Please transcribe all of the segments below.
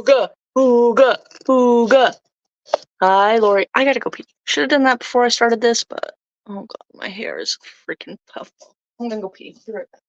Ooga, ooga, ooga. Hi, Lori. I gotta go pee. Should have done that before I started this, but oh god, my hair is freaking puffball. I'm gonna go pee. Be right back.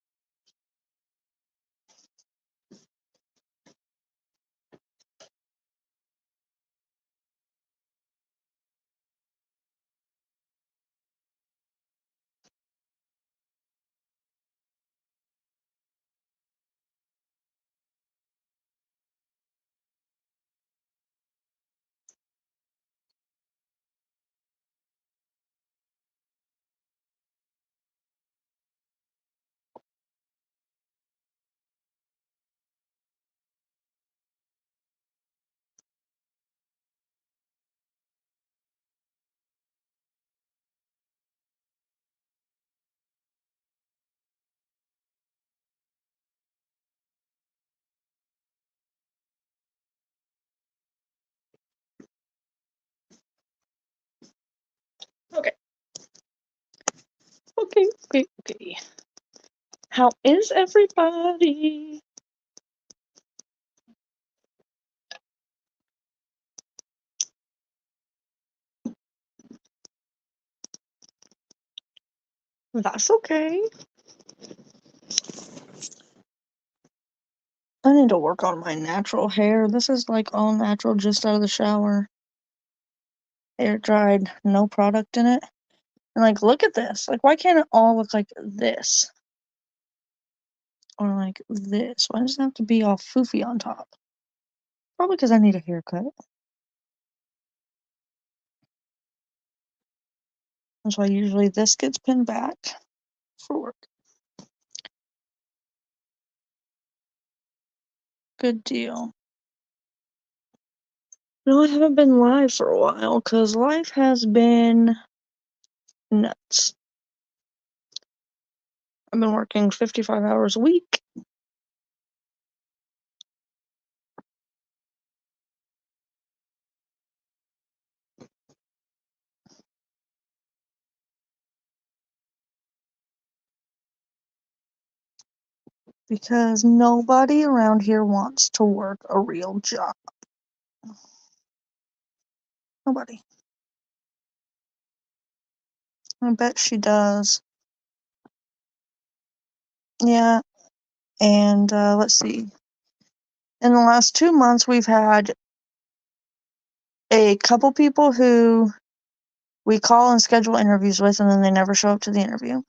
Okay. Okay. How is everybody? That's okay. I need to work on my natural hair. This is like all natural, just out of the shower. Air dried, no product in it. And like, look at this. Like, why can't it all look like this? Or like this? Why does it have to be all foofy on top? Probably because I need a haircut. That's why usually this gets pinned back for work. Good deal. No, I haven't been live for a while because life has been nuts. I've been working 55 hours a week. Because nobody around here wants to work a real job. Nobody. I bet she does. Yeah, and let's see. In the last 2 months, we've had a couple people who we call and schedule interviews with, and then they never show up to the interview.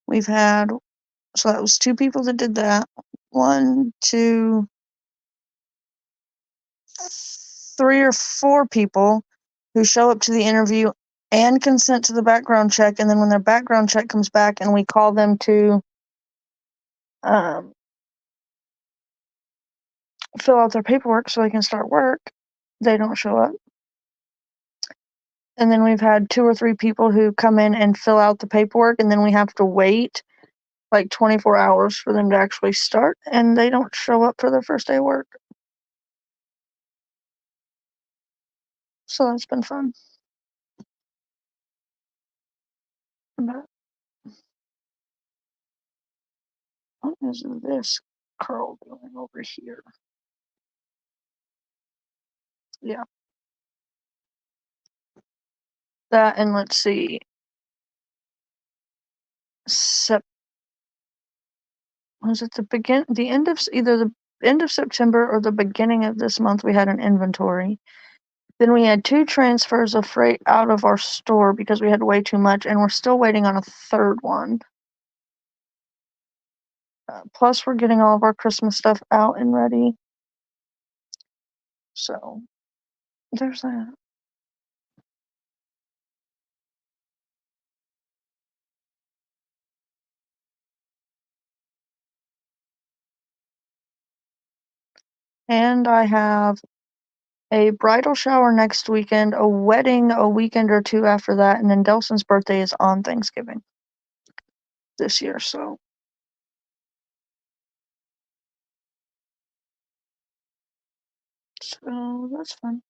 We've had, so that was 2 people that did that. 1, 2, 3 or 4 people who show up to the interview and consent to the background check, and then when their background check comes back and we call them to fill out their paperwork so they can start work, they don't show up. And then we've had 2 or 3 people who come in and fill out the paperwork, and then we have to wait like 24 hours for them to actually start, and they don't show up for their first day of work. So that's been fun. But what is this curl doing over here? Yeah. That, and let's see. Was it the end of either the end of September or the beginning of this month we had an inventory. Then we had 2 transfers of freight out of our store because we had way too much, and we're still waiting on a 3rd one. Plus, we're getting all of our Christmas stuff out and ready. So, there's that. And I have a bridal shower next weekend, a wedding a weekend or 2 after that, and then Delson's birthday is on Thanksgiving this year, so that's fun.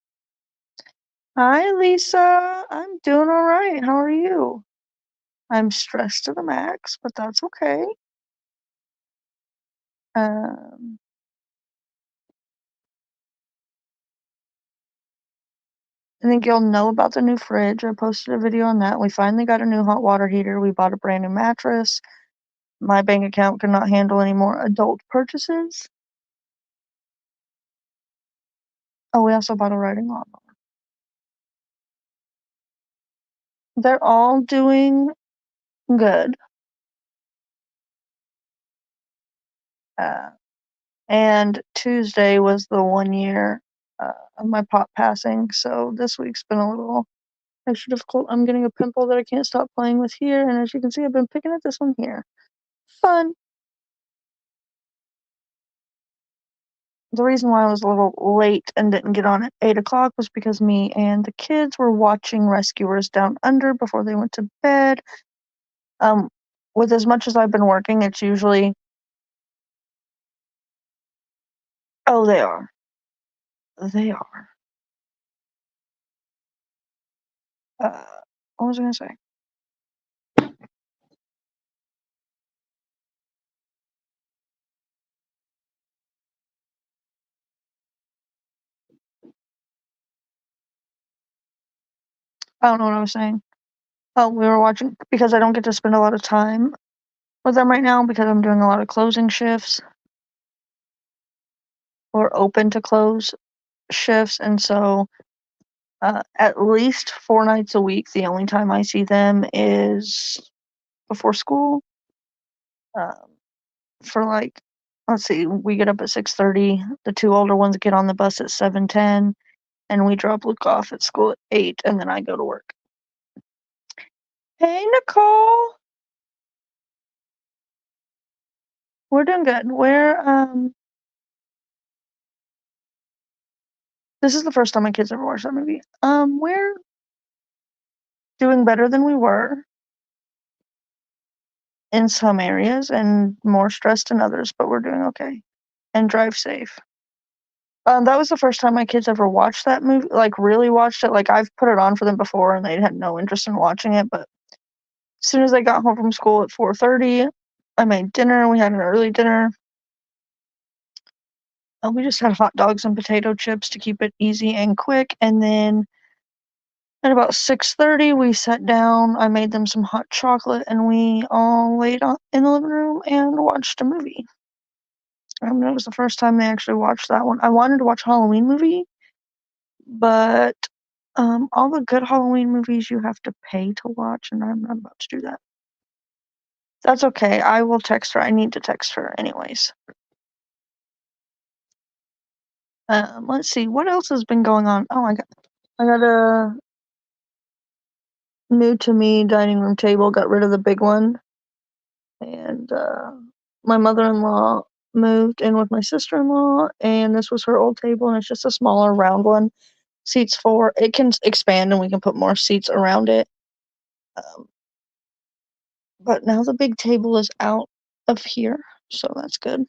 Hi, Lisa. I'm doing all right. How are you? I'm stressed to the max, but that's okay. Um, I think you'll know about the new fridge. I posted a video on that. We finally got a new hot water heater. We bought a brand new mattress. My bank account could not handle any more adult purchases. Oh, we also bought a riding lawnmower. They're all doing good. And Tuesday was the 1 year of my pop passing, so this week's been a little. I should have. I'm getting a pimple that I can't stop playing with here, and as you can see, I've been picking at this one here. Fun. The reason why I was a little late and didn't get on at 8 o'clock was because me and the kids were watching Rescuers Down Under before they went to bed. With as much as I've been working, it's usually. Oh, they are. They are. What was I gonna say? I don't know what I was saying. Oh, we were watching because I don't get to spend a lot of time with them right now because I'm doing a lot of closing shifts or open to close shifts, and so at least 4 nights a week, the only time I see them is before school. For like, let's see, we get up at 6:30. The 2 older ones get on the bus at 7:10, and we drop Luke off at school at 8, and then I go to work. Hey, Nicole. We're doing good. This is the first time my kids ever watched that movie. We're doing better than we were in some areas and more stressed in others, but we're doing okay. And drive safe. That was the first time my kids ever watched that movie, like really watched it. Like I've put it on for them before and they had no interest in watching it, but as soon as I got home from school at 4:30, I made dinner. We had an early dinner. We just had hot dogs and potato chips to keep it easy and quick. And then at about 6:30, we sat down. I made them some hot chocolate, and we all laid in the living room and watched a movie. It was the first time they actually watched that one. I wanted to watch a Halloween movie, but all the good Halloween movies you have to pay to watch, and I'm not about to do that. That's okay. I will text her. I need to text her anyways. Let's see. What else has been going on? Oh, I got a new to me dining room table. Got rid of the big one. And my mother-in-law moved in with my sister-in-law, and this was her old table, and it's just a smaller round one. Seats 4. It can expand, and we can put more seats around it. But now the big table is out of here, so that's good.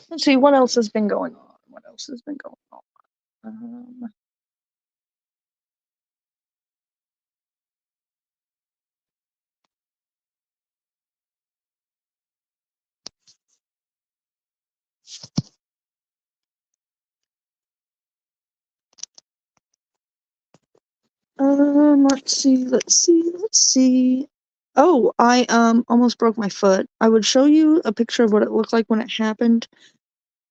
Let's see, what else has been going on? Let's see. Oh, I almost broke my foot. I would show you a picture of what it looked like when it happened.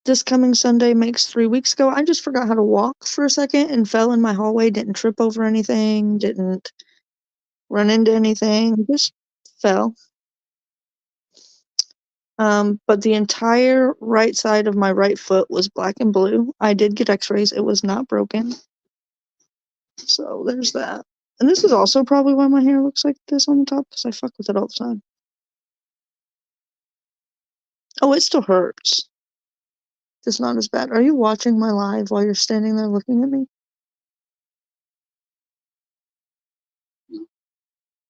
This coming Sunday makes 3 weeks ago. I just forgot how to walk for a second and fell in my hallway, didn't trip over anything, didn't run into anything, just fell. But the entire right side of my right foot was black and blue. I did get x-rays. It was not broken. So there's that. And this is also probably why my hair looks like this on the top, because I fuck with it all the time. Oh, it still hurts. It's not as bad. Are you watching my live while you're standing there looking at me?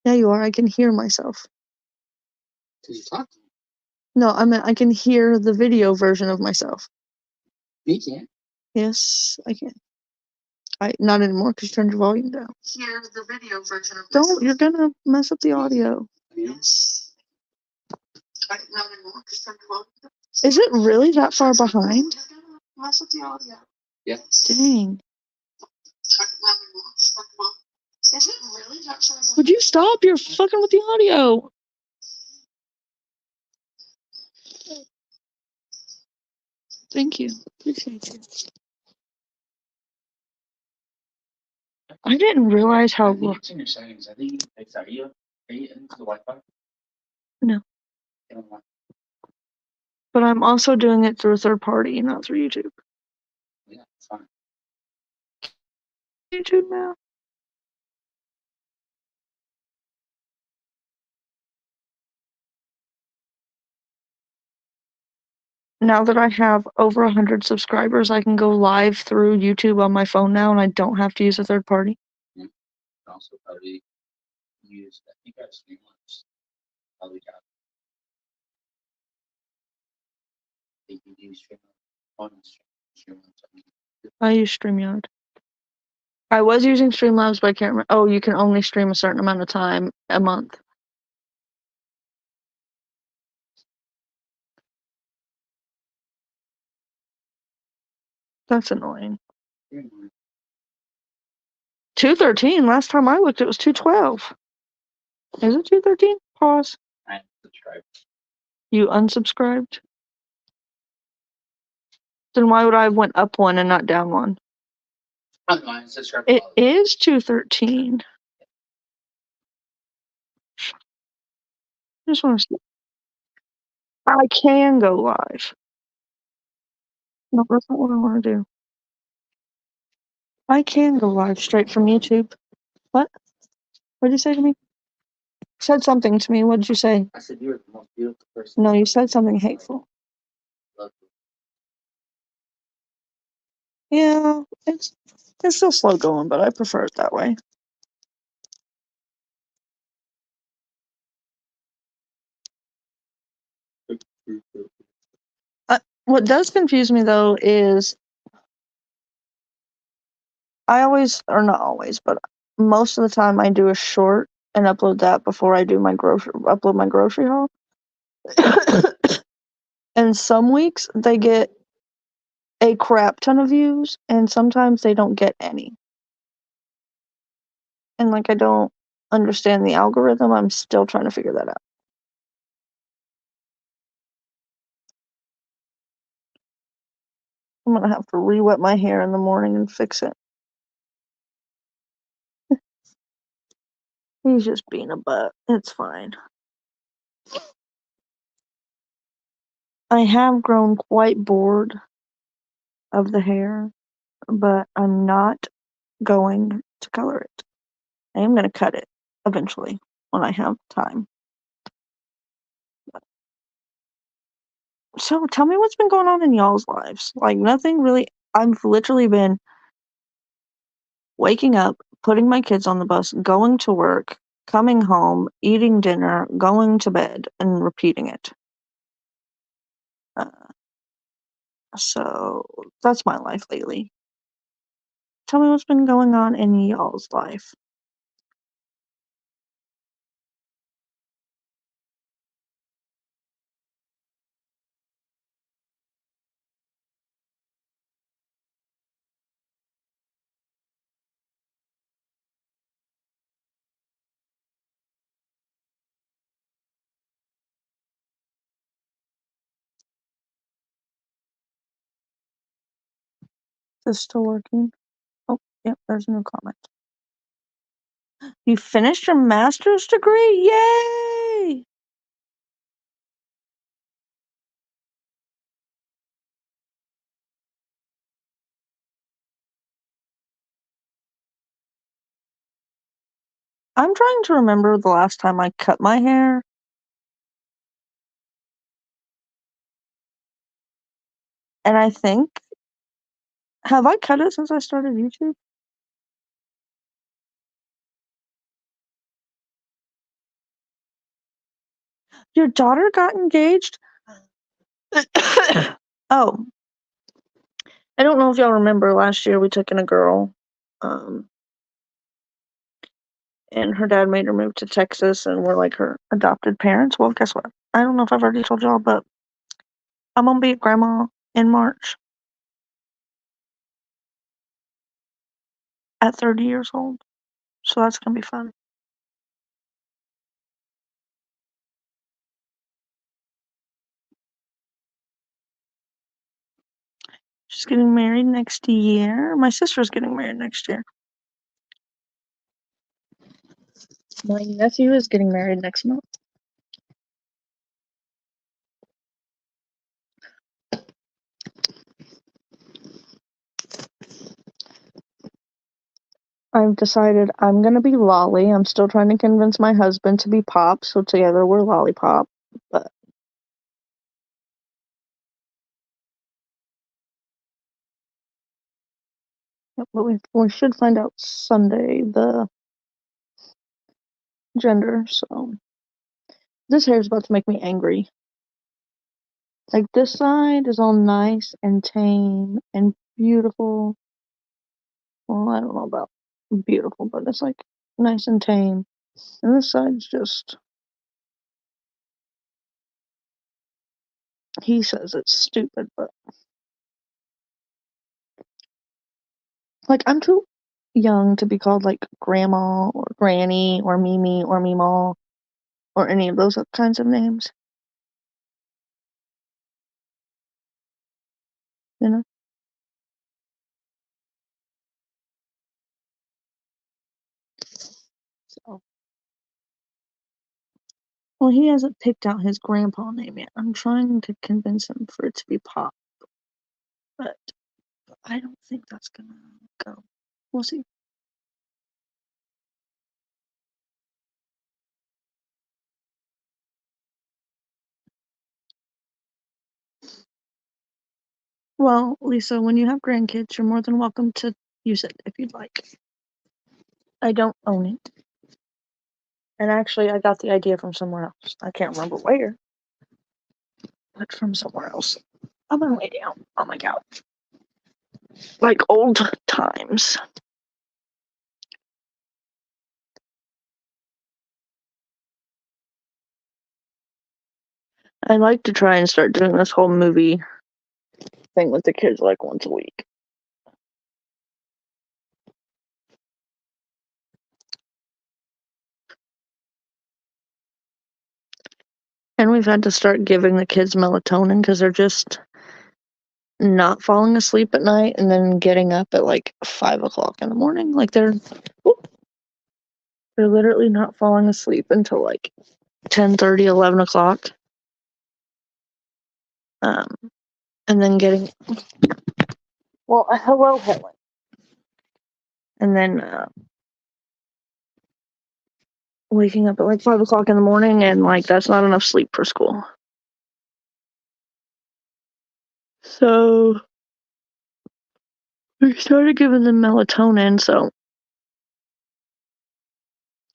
Yeah, you are. I can hear myself. Because you talk to me. No, I mean I can hear the video version of myself. Me can't. Yes, I can. Not anymore because you turned your volume down. Hear the video version of Don't, you're gonna mess up the audio. Yes. Not anymore because you turned your volume down. Is it really that far behind? Mess up the audio. Yes. Dang. SpongeBob. Is it really Dark Side of the Would you stop? You're fucking with the audio. Thank you. Appreciate you. I didn't realize how. It's in your settings. I think it's are you into the Wi-Fi? No. You know what? But I'm also doing it through a third party, not through YouTube. Yeah, it's fine. YouTube now. Now that I have over 100 subscribers, I can go live through YouTube on my phone now, and I don't have to use a third party. You can also probably use, I think I have Streamlabs. Probably got. I think you use Streamlabs. Oh, no, Streamlabs. I use StreamYard. I was using Streamlabs, but I can't remember. Oh, you can only stream a certain amount of time a month. That's annoying. 213. Last time I looked, it was 212. Is it 213? Pause. I subscribe. You unsubscribed? Then why would I have went up one and not down one? I don't know, I subscribe. It is 213. I just want to see. I can go live. No, that's not what I want to do. I can go live straight from YouTube. What? What'd you say to me? You said something to me. What did you say? I said you're the most beautiful person. No, you said something hateful. Love you. Yeah, it's still slow going, but I prefer it that way. What does confuse me though is I always, or not always, but most of the time I do a short and upload that before I do my upload my grocery haul. And some weeks they get a crap ton of views, and sometimes they don't get any. And like I don't understand the algorithm. I'm still trying to figure that out. I'm gonna have to re-wet my hair in the morning and fix it. He's just being a butt. It's fine. I have grown quite bored of the hair, but I'm not going to color it. I am going to cut it eventually when I have time. So tell me what's been going on in y'all's lives. Like nothing really. I've literally been waking up, putting my kids on the bus, going to work, coming home, eating dinner, going to bed, and repeating it. So that's my life lately. Tell me what's been going on in y'all's life. Is this still working? Oh, yep, there's a new comment. You finished your master's degree? Yay! I'm trying to remember the last time I cut my hair. And I think, have I cut it since I started YouTube? Your daughter got engaged? Oh. I don't know if y'all remember last year we took in a girl. And her dad made her move to Texas and we're like her adopted parents. Well, guess what? I don't know if I've already told y'all, but I'm gonna be a grandma in March. at 30 years old. So that's gonna be fun. She's getting married next year. My sister's getting married next year. My nephew is getting married next month. I've decided I'm gonna be Lolly. I'm still trying to convince my husband to be Pop, so together we're Lollipop. But we should find out Sunday the gender. So this hair is about to make me angry. Like this side is all nice and tame and beautiful. Well, I don't know about beautiful, but it's like nice and tame. And this side's just, he says it's stupid, but like I'm too young to be called like grandma or granny or Mimi or Meemaw or any of those kinds of names. You know? So, well, he hasn't picked out his grandpa name yet. I'm trying to convince him for it to be Pop, but I don't think that's gonna go. We'll see. Well, Lisa, when you have grandkids, you're more than welcome to use it if you'd like. I don't own it. And actually, I got the idea from somewhere else. I can't remember where, but from somewhere else. I'm gonna lay down on my couch. Like old times. I like to try and start doing this whole movie thing with the kids like once a week. And we've had to start giving the kids melatonin because they're just not falling asleep at night and then getting up at like 5 o'clock in the morning. Like they're literally not falling asleep until like 10:30, 11 o'clock. And then getting, well, hello, Helen. And then waking up at like 5 o'clock in the morning, and like that's not enough sleep for school. So we started giving them melatonin. So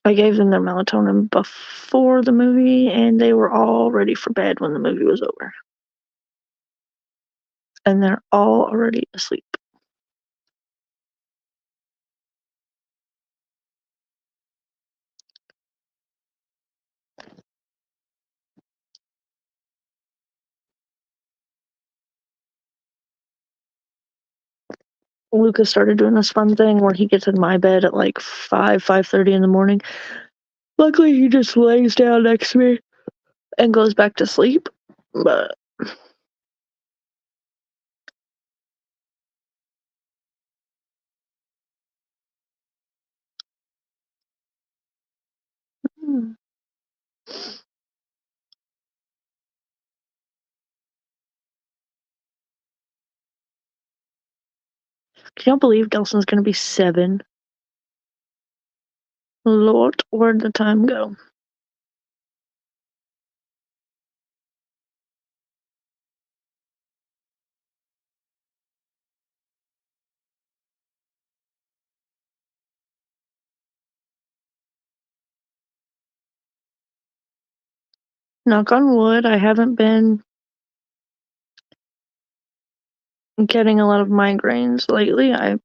I gave them their melatonin before the movie, and they were all ready for bed when the movie was over. And they're all already asleep. Lucas started doing this fun thing where he gets in my bed at like 5:30 in the morning. Luckily, he just lays down next to me and goes back to sleep. But can you believe Delson's gonna be 7? Lord, where'd the time go? Knock on wood, I haven't been getting a lot of migraines lately. I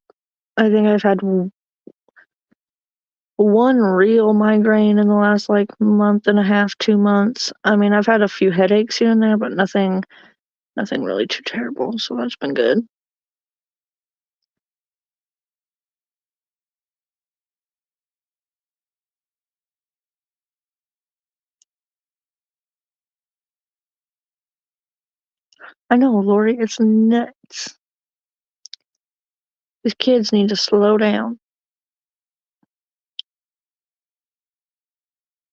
think I've had one real migraine in the last like month and a half, 2 months. I mean, I've had a few headaches here and there, but nothing really too terrible. So that's been good. I know, Lori, it's nuts. These kids need to slow down.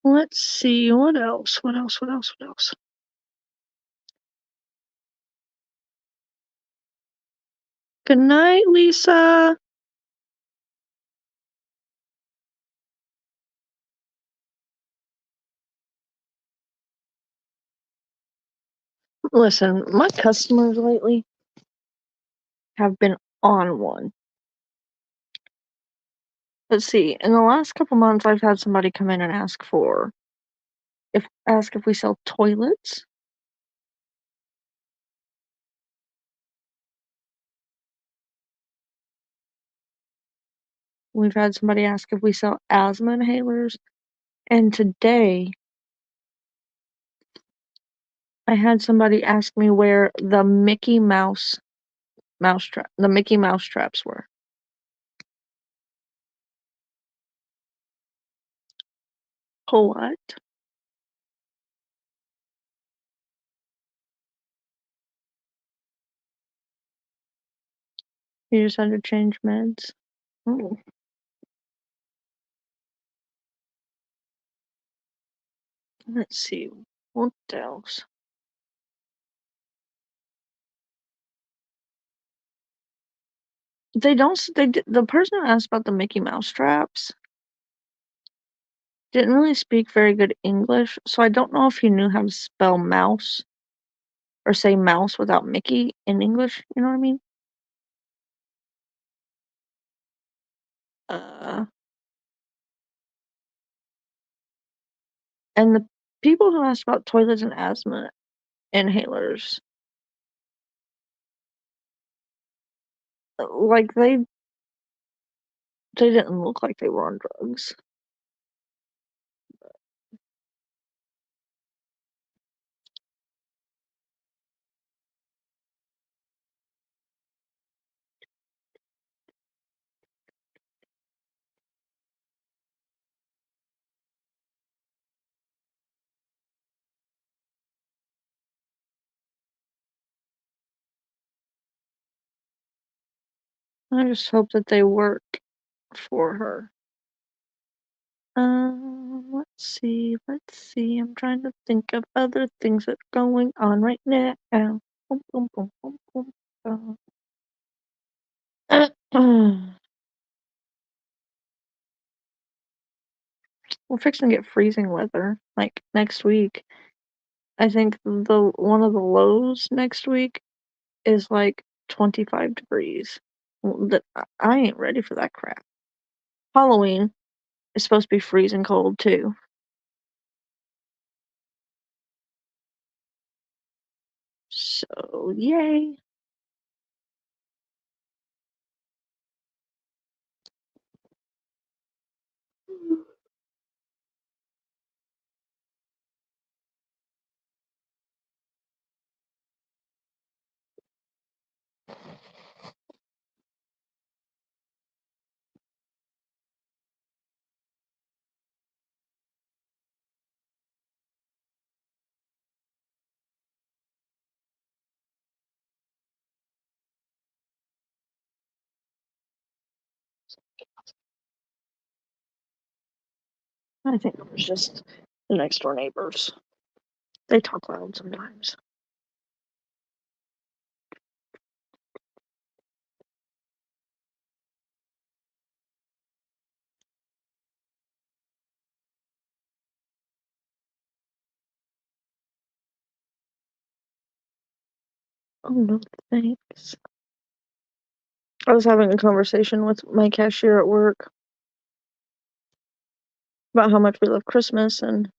Let's see, what else? What else? What else? What else? Good night, Lisa. Listen, my customers lately have been on one. Let's see, in the last couple months, I've had somebody come in and ask if we sell toilets. We've had somebody ask if we sell asthma inhalers. And today, I had somebody ask me where the Mickey Mouse traps were. What? You just had to change meds. Oh. Let's see. What else? The person who asked about the Mickey Mouse traps didn't really speak very good English, so I don't know if he knew how to spell mouse or say mouse without Mickey in English, you know what I mean? And the people who asked about toilets and asthma inhalers, like they didn't look like they were on drugs. I just hope that they work for her. Let's see. I'm trying to think of other things that are going on right now. Boom, boom, boom, boom, boom, We're fixing to get freezing weather, like next week. I think one of the lows next week is like 25 degrees. I ain't ready for that crap. Halloween is supposed to be freezing cold too. So, yay. I think it was just the next door neighbors. They talk loud sometimes. Oh no, thanks. I was having a conversation with my cashier at work about how much we love Christmas, and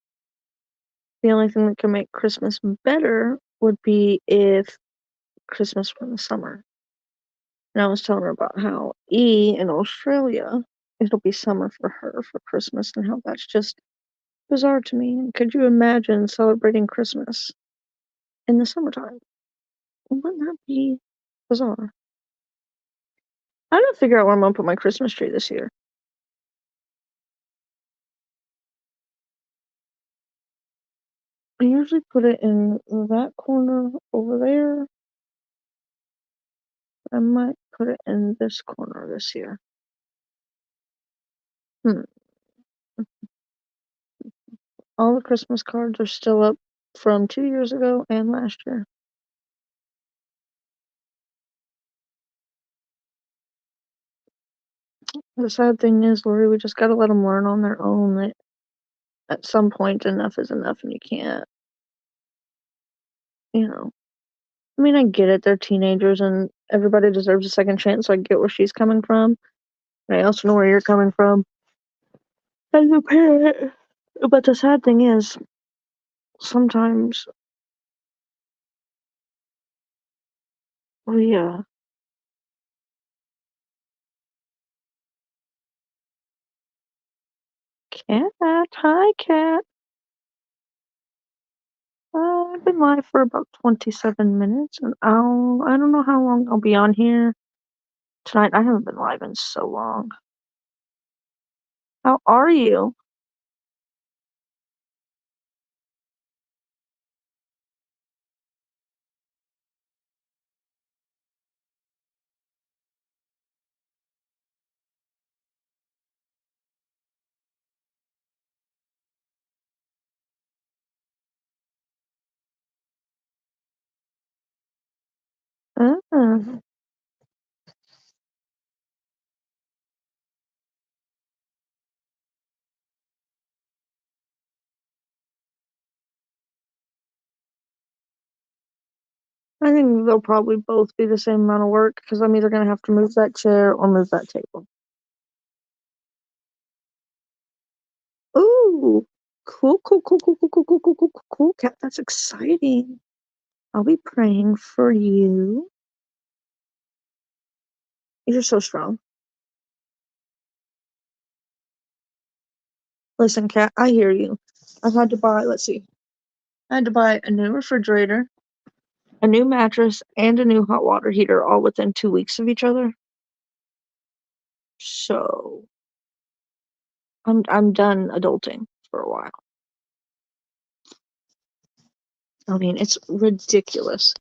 the only thing that can make Christmas better would be if Christmas were in the summer. And I was telling her about how in Australia, it'll be summer for her for Christmas, and how that's just bizarre to me. And could you imagine celebrating Christmas in the summertime? Wouldn't that be bizarre? I gotta figure out where I'm gonna put my Christmas tree this year. I usually put it in that corner over there. I might put it in this corner this year. All the Christmas cards are still up from 2 years ago and last year. The sad thing is, Lori, we just gotta let them learn on their own that at some point enough is enough and you can't, you know. I mean, I get it, they're teenagers and everybody deserves a second chance, so I get where she's coming from. And I also know where you're coming from as a parent. But the sad thing is, sometimes we, Cat, hi, Cat. I've been live for about 27 minutes, and I don't know how long I'll be on here tonight. I haven't been live in so long. How are you? Uh, I think they'll probably both be the same amount of work because I'm either gonna have to move that chair or move that table. Ooh, cool, cool, cool, cool, cool, cool, cool, cool, cool, cool, cool, Cat. That's exciting. I'll be praying for you. You're so strong. Listen, Cat, I hear you. I've had to buy, let's see, I had to buy a new refrigerator, a new mattress, and a new hot water heater all within 2 weeks of each other. So I'm done adulting for a while. I mean, it's ridiculous.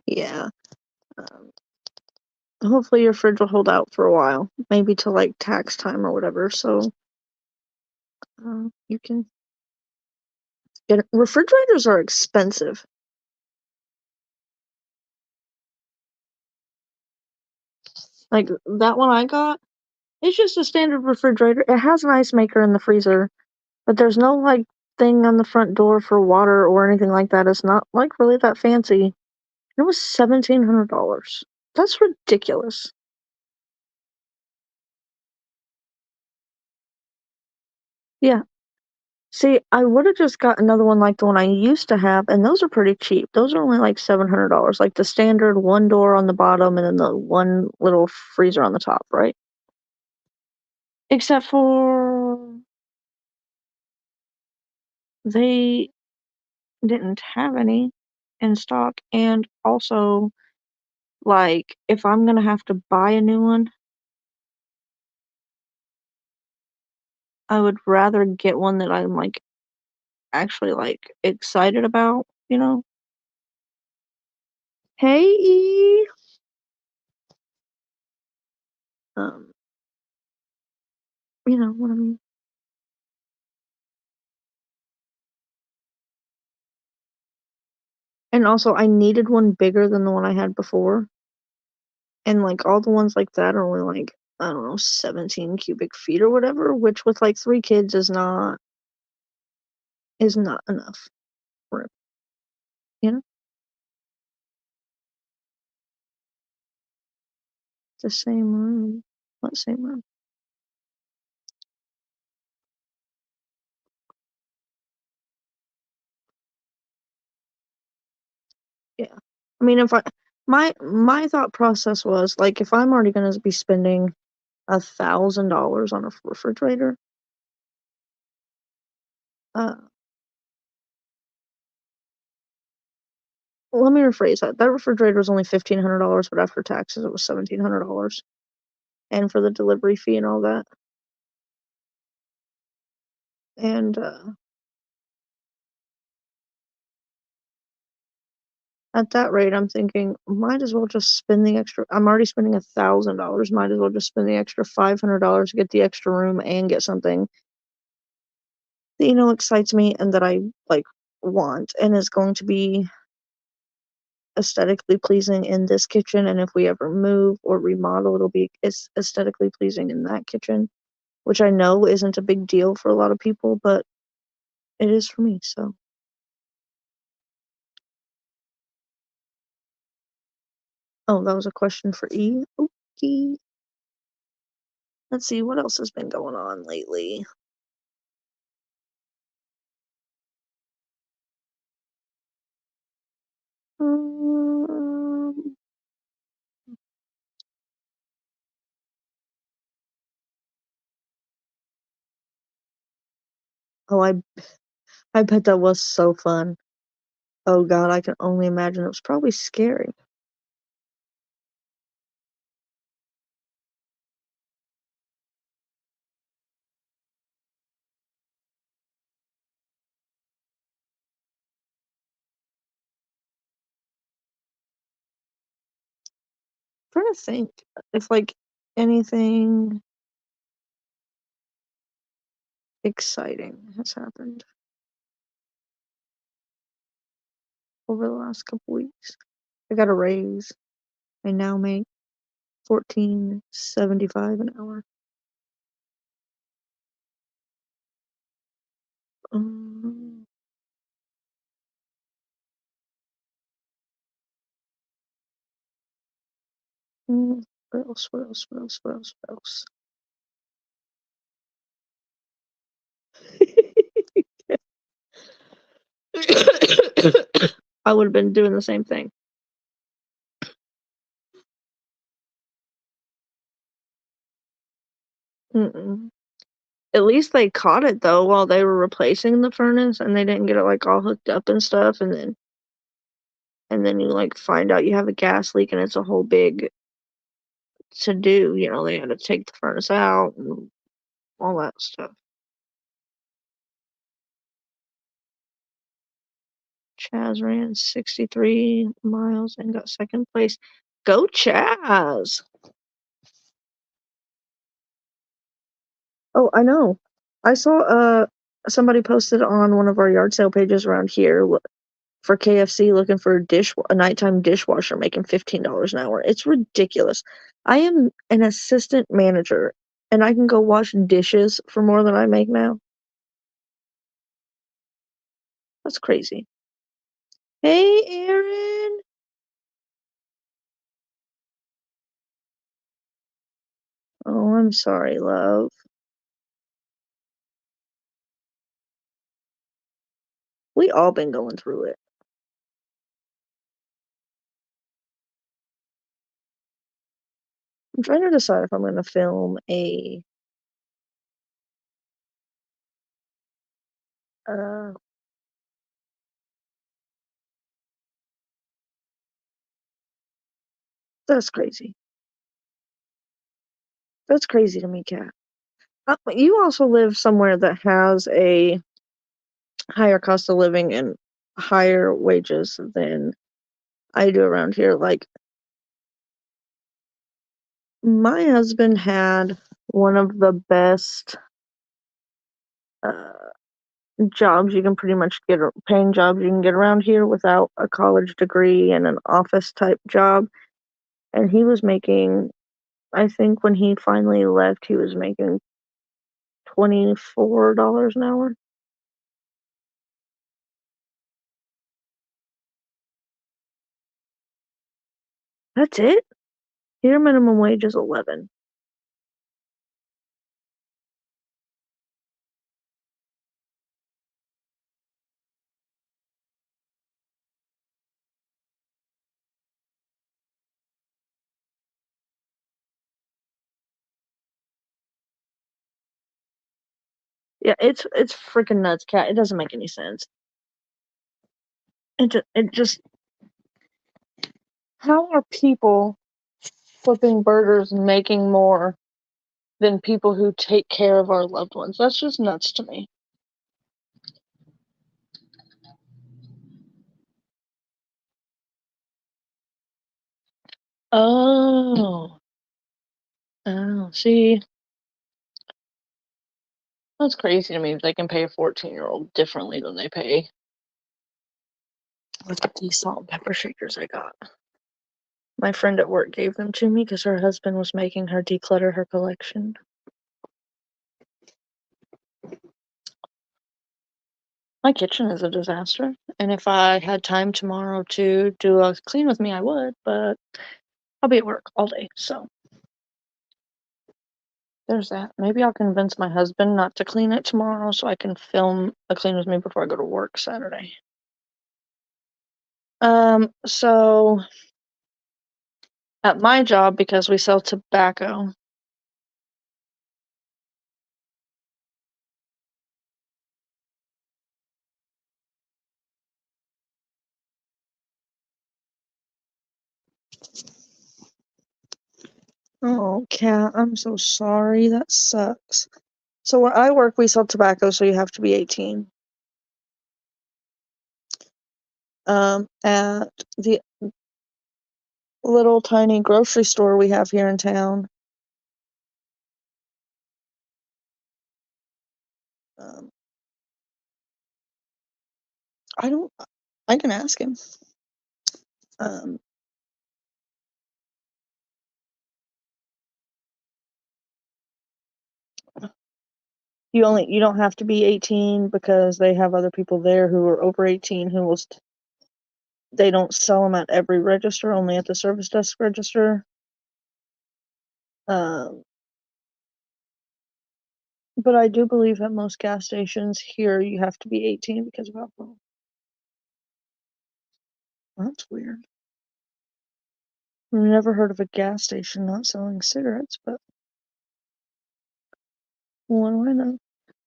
Yeah. Um, hopefully your fridge will hold out for a while, maybe till like tax time or whatever. So you can get it. Refrigerators are expensive. Like that one I got, it's just a standard refrigerator. It has an ice maker in the freezer, but there's no like thing on the front door for water or anything like that. It's not like really that fancy. It was $1,700. That's ridiculous. Yeah. See, I would have just got another one like the one I used to have, and those are pretty cheap. Those are only like $700, like the standard one door on the bottom and then the one little freezer on the top, right? Except for they didn't have any in stock, and also, like, if I'm gonna have to buy a new one, I would rather get one that I'm like actually like excited about, you know? Hey, E. Um, you know what I mean? And also, I needed one bigger than the one I had before. And like all the ones like that are only like, I don't know, 17 cubic feet or whatever, which with like 3 kids is not is not enough room. You know? The same room. What same room? Yeah. I mean, if my thought process was like, if I'm already gonna be spending $1,000 on a refrigerator, uh, let me rephrase that. That refrigerator was only $1,500, but after taxes, it was $1,700, and for the delivery fee and all that. And at that rate, I'm thinking, might as well just spend the extra. I'm already spending $1,000. Might as well just spend the extra $500 to get the extra room and get something that, excites me and that I like want and is going to be aesthetically pleasing in this kitchen. And if we ever move or remodel, it'll be aesthetically pleasing in that kitchen, which I know isn't a big deal for a lot of people, but it is for me. So, oh, that was a question for E. Okay. Let's see what else has been going on lately. Um, oh, I bet that was so fun. Oh God, I can only imagine. It was probably scary. Trying to think if like anything exciting has happened over the last couple weeks. I got a raise. I now make $14.75 an hour. Um, what else? What else? What else? What else? What else? I would have been doing the same thing. Mm-mm. At least they caught it though while they were replacing the furnace, and they didn't get it like all hooked up and stuff, and then you like find out you have a gas leak and it's a whole big to do. They had to take the furnace out and all that stuff. Chaz ran 63 miles and got second place. Go Chaz! Oh, I know. I saw somebody posted on one of our yard sale pages around here for KFC looking for a nighttime dishwasher making $15 an hour. It's ridiculous. I am an assistant manager and I can go wash dishes for more than I make now. That's crazy. Hey, Aaron. Oh, I'm sorry, love. We all been going through it. I'm trying to decide if I'm going to film a uh that's crazy. That's crazy to me, Kat. You also live somewhere that has a higher cost of living and higher wages than I do around here. Like, my husband had one of the best uh, jobs you can pretty much get, paying jobs you can get around here without a college degree and an office type job. And he was making, I think when he finally left, he was making $24 an hour. That's it? Here minimum wage is 11. Yeah, it's freaking nuts, cat. It doesn't make any sense. It just how are people flipping burgers and making more than people who take care of our loved ones? That's just nuts to me. Oh. Oh, see, that's crazy to me. They can pay a 14-year-old differently than they pay. Look at these salt and pepper shakers I got. My friend at work gave them to me because her husband was making her declutter her collection. My kitchen is a disaster, and if I had time tomorrow to do a clean with me, I would, but I'll be at work all day, so there's that. Maybe I'll convince my husband not to clean it tomorrow so I can film a clean with me before I go to work Saturday. So at my job, because we sell tobacco, oh, Cat, I'm so sorry. That sucks. So where I work, we sell tobacco, so you have to be 18. At the little tiny grocery store we have here in town, um, I can ask him. Um, you don't have to be 18 because they have other people there who are over 18 who will, they don't sell them at every register, only at the service desk register. Um, but I do believe at most gas stations here you have to be 18 because of alcohol. That's weird. I've never heard of a gas station not selling cigarettes, but what do I know?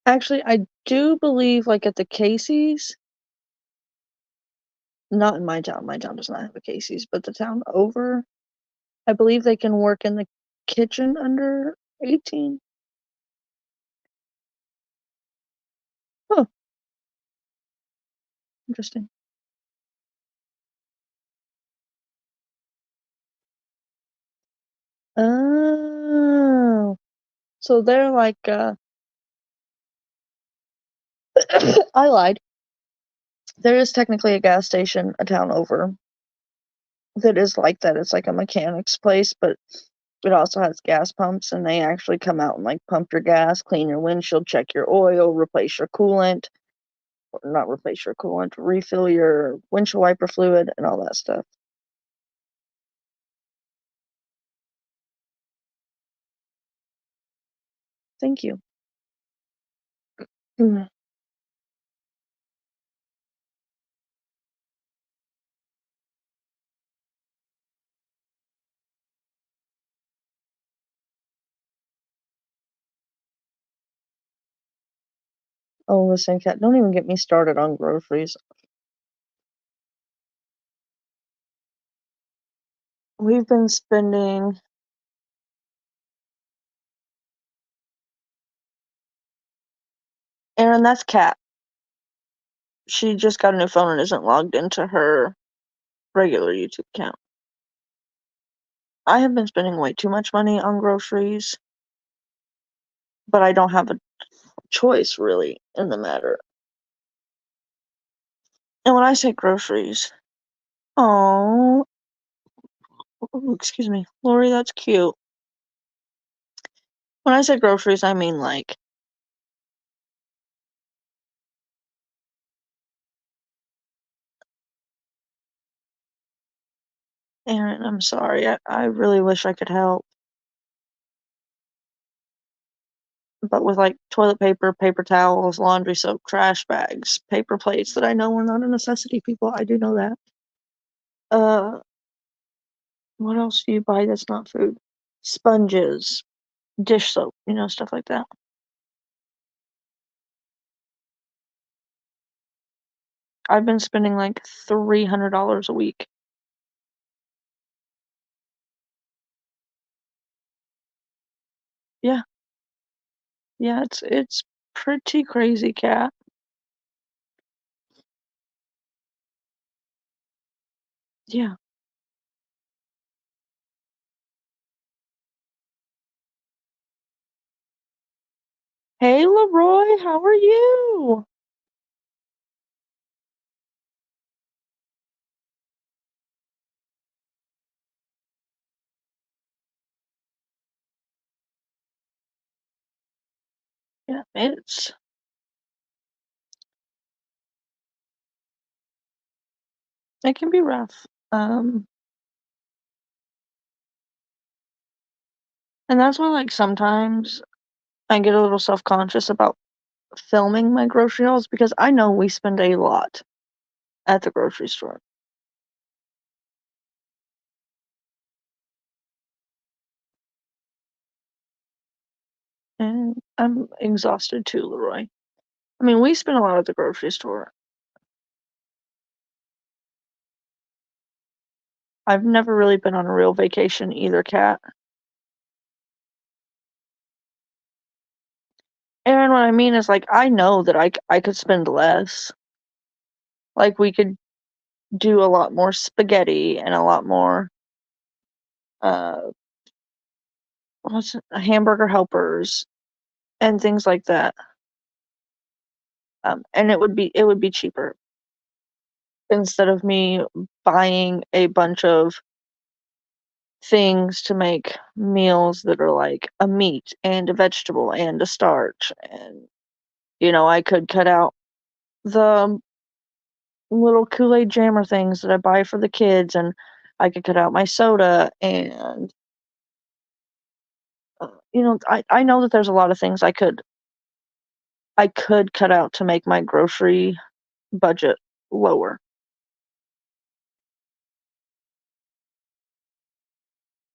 Actually, I do believe, like at the Casey's, not in my town. My town does not have a Casey's, but the town over, I believe they can work in the kitchen under 18. Huh, interesting. Oh, so they're like, I lied. There is technically a gas station a town over that is like that. It's like a mechanic's place, but it also has gas pumps, and they actually come out and like pump your gas, clean your windshield, check your oil, replace your coolant, or not replace your coolant, refill your windshield wiper fluid, and all that stuff. Thank you. Mm. Oh, listen, Kat, don't even get me started on groceries. We've been spending Aaron, that's Kat. She just got a new phone and isn't logged into her regular YouTube account. I have been spending way too much money on groceries, but I don't have a choice really in the matter. And when I say groceries, oh, excuse me, Lori, that's cute. When I say groceries, I mean like Aaron, I'm sorry. I really wish I could help. But with like toilet paper, paper towels, laundry soap, trash bags, paper plates that I know are not a necessity, people, I do know that. What else do you buy that's not food? Sponges, dish soap, stuff like that. I've been spending like $300 a week. Yeah. Yeah, it's pretty crazy, Cat. Yeah. Hey, Leroy, how are you? Yeah, it can be rough. And that's why like sometimes I get a little self-conscious about filming my grocery hauls because I know we spend a lot at the grocery store. And I'm exhausted too, Leroy. I mean, we spend a lot at the grocery store. I've never really been on a real vacation either, Cat. And what I mean is, like, I know that I could spend less. Like, we could do a lot more spaghetti and a lot more, uh, hamburger helpers and things like that. And it would be cheaper instead of me buying a bunch of things to make meals that are like a meat and a vegetable and a starch. And I could cut out the little Kool-Aid jammer things that I buy for the kids, and I could cut out my soda. And I know that there's a lot of things I could cut out to make my grocery budget lower.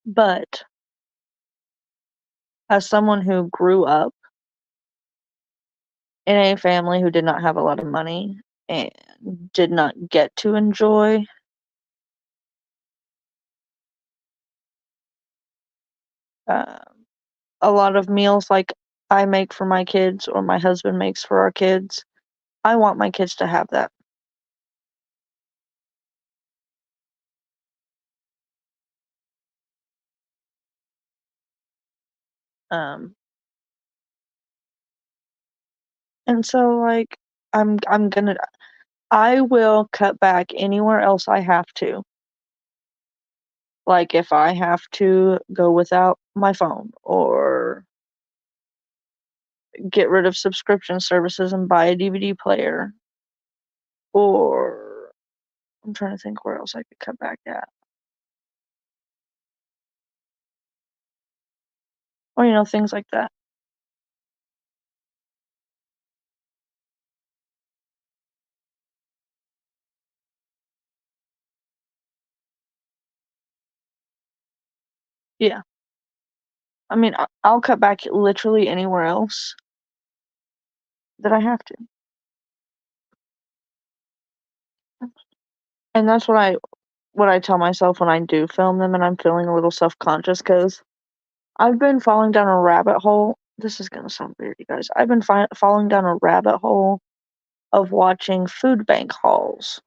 But as someone who grew up in a family who did not have a lot of money and did not get to enjoy uh, a lot of meals like I make for my kids or my husband makes for our kids, I want my kids to have that. Um, and so like I will cut back anywhere else I have to. Like if I have to go without my phone or get rid of subscription services and buy a DVD player, or I'm trying to think where else I could cut back at. Or things like that. Yeah. I mean, I'll cut back literally anywhere else that I have to. And that's what I tell myself when I do film them and I'm feeling a little self-conscious because I've been falling down a rabbit hole. This is gonna sound weird, you guys. I've been falling down a rabbit hole of watching food bank hauls.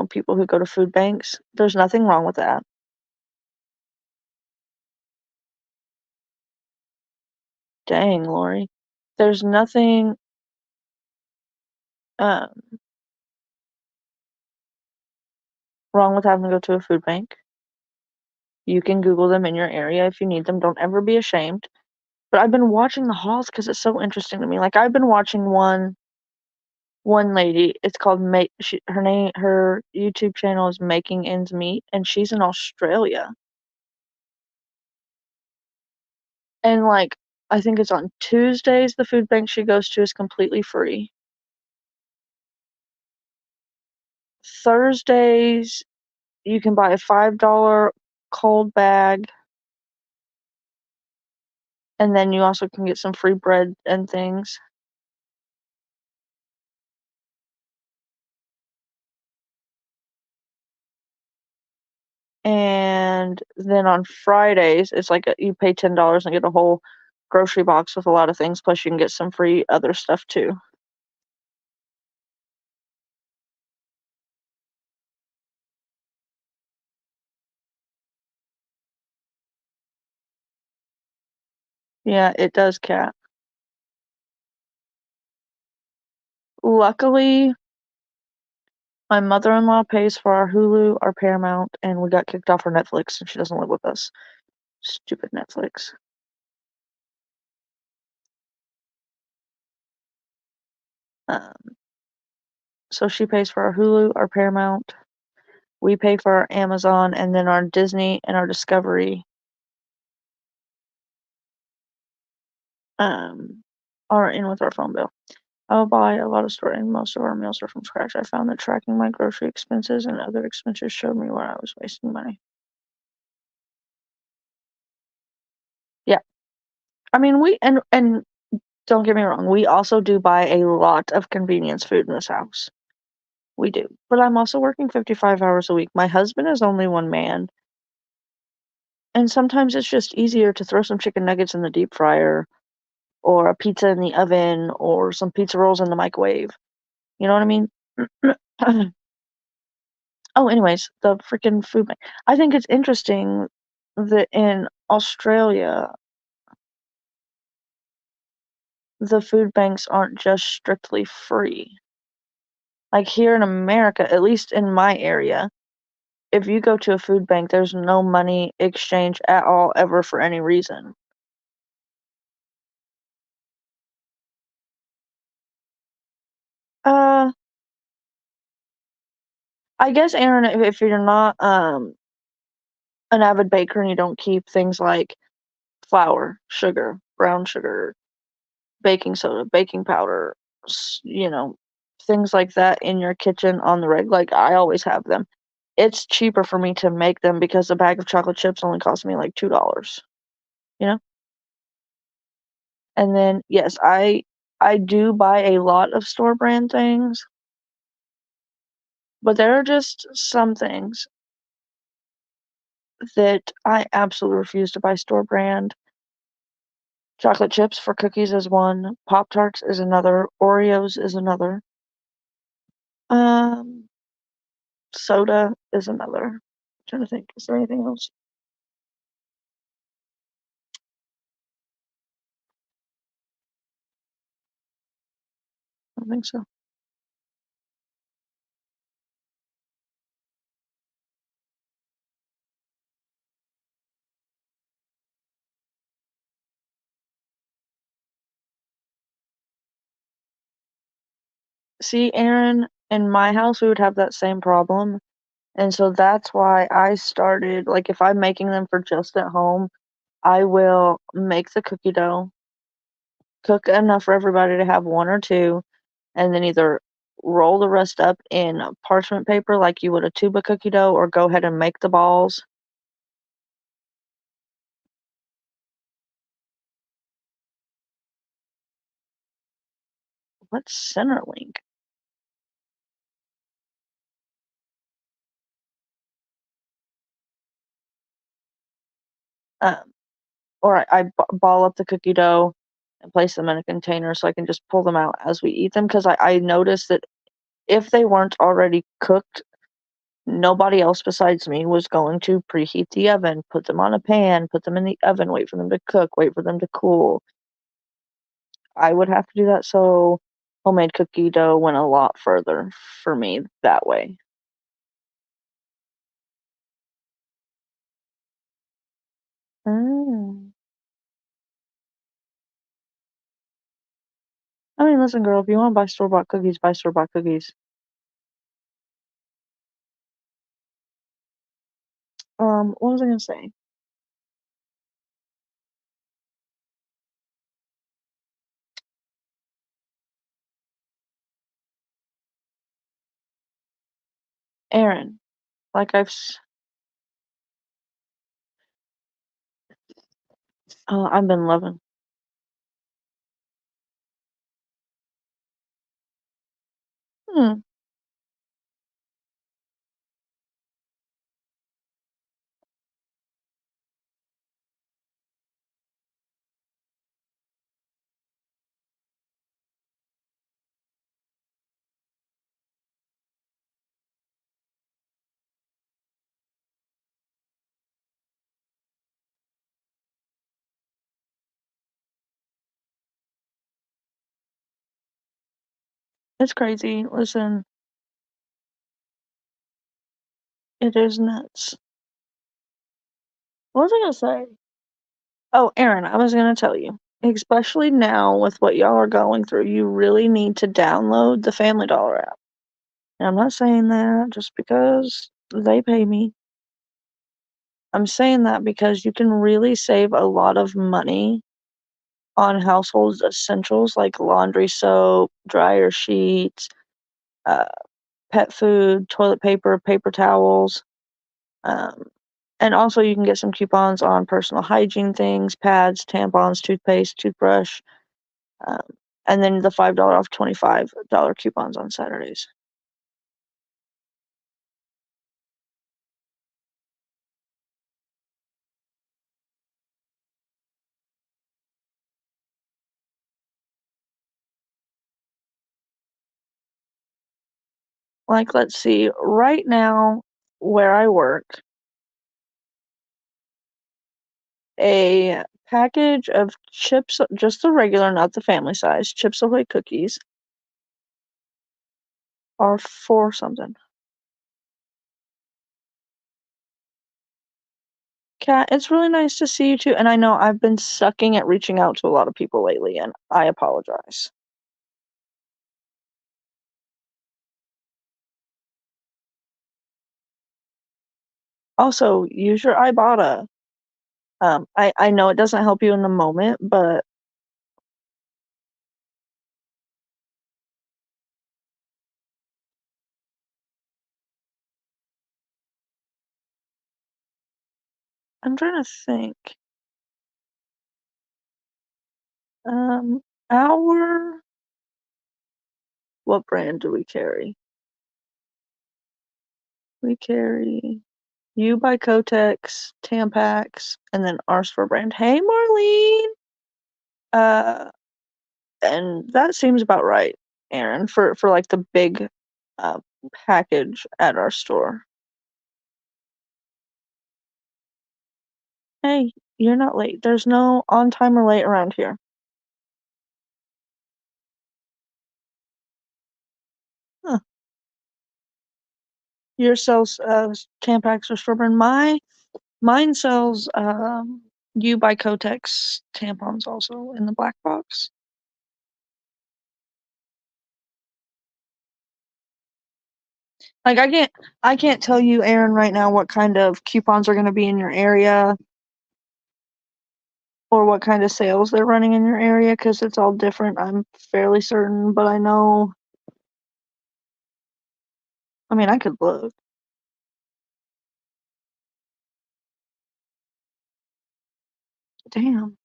People who go to food banks. There's nothing wrong with that. Dang, Lori. There's nothing um, wrong with having to go to a food bank. You can Google them in your area if you need them. Don't ever be ashamed. But I've been watching the hauls because it's so interesting to me. Like I've been watching one one lady. It's called her YouTube channel is Making Ends Meet, and she's in Australia. And like, I think it's on Tuesdays, the food bank she goes to is completely free. Thursdays, you can buy a $5 cold bag, and then you also can get some free bread and things. And then on Fridays, it's like you pay $10 and get a whole grocery box with a lot of things, plus you can get some free other stuff too. Yeah, it does, Kat. Luckily, my mother-in-law pays for our Hulu, our Paramount, and we got kicked off our Netflix, and she doesn't live with us. Stupid Netflix. So she pays for our Hulu, our Paramount. We pay for our Amazon, and then our Disney and our Discovery are in with our phone bill. I'll buy a lot of store, and most of our meals are from scratch. I found that tracking my grocery expenses and other expenses showed me where I was wasting money. Yeah. I mean, and don't get me wrong, we also do buy a lot of convenience food in this house. We do. But I'm also working 55 hours a week. My husband is only one man. And sometimes it's just easier to throw some chicken nuggets in the deep fryer or a pizza in the oven or some pizza rolls in the microwave. You know what I mean? Oh, anyways, the freaking food bank. I think it's interesting that in Australia, the food banks aren't just strictly free. Like here in America, at least in my area, if you go to a food bank, there's no money exchange at all ever for any reason. I guess, Aaron, if you're not an avid baker and you don't keep things like flour, sugar, brown sugar, baking soda, baking powder, things like that in your kitchen on the reg, like I always have them. It's cheaper for me to make them because a bag of chocolate chips only cost me like $2, you know? And then yes, I do buy a lot of store brand things, but there are just some things that I absolutely refuse to buy store brand. Chocolate chips for cookies is one, Pop-Tarts is another, Oreos is another. Um, Soda is another. I'm trying to think, is there anything else? I don't think so. See, Aaron, in my house, we would have that same problem. And so that's why I started, like, if I'm making them for just at home, I will make the cookie dough, cook enough for everybody to have one or two, and then either roll the rest up in parchment paper like you would a tube of cookie dough, or go ahead and make the balls. What's Centerlink? Um, or I ball up the cookie dough and place them in a container so I can just pull them out as we eat them. Because I noticed that if they weren't already cooked, nobody else besides me was going to preheat the oven, put them on a pan, put them in the oven, wait for them to cook, wait for them to cool. I would have to do that, so homemade cookie dough went a lot further for me that way. Mm. I mean, listen, girl, if you want to buy store-bought cookies, buy store-bought cookies. What was I gonna say? Aaron, like I've been loving. Hmm. It's crazy. Listen, it is nuts. What was I gonna say? Oh, Aaron, I was gonna tell you, especially now with what y'all are going through, you really need to download the Family Dollar app. And I'm not saying that just because they pay me. I'm saying that because you can really save a lot of money on household essentials like laundry soap, dryer sheets, uh, pet food, toilet paper, paper towels. Um, and also, you can get some coupons on personal hygiene things, pads, tampons, toothpaste, toothbrush, um, and then the $5 off $25 coupons on Saturdays. Like, let's see, right now, where I work, a package of chips, just the regular, not the family size, Chips Ahoy cookies, are for something. Kat, it's really nice to see you too. And I know I've been sucking at reaching out to a lot of people lately, and I apologize. Also, use your Ibotta. I know it doesn't help you in the moment, but I'm trying to think. Um, our what brand do we carry? We carry You by Kotex, Tampax, and then our store brand. Hey, Marlene. Uh, and that seems about right, Aaron, for like the big uh package at our store. Hey, you're not late. There's no on time or late around here. Huh. Your sells Tampax or store brand. Mine sells You by Kotex tampons also in the black box. Like I can't tell you, Aaron, right now what kind of coupons are gonna be in your area or what kind of sales they're running in your area because it's all different. I'm fairly certain, but I know. I mean, I could look. Damn.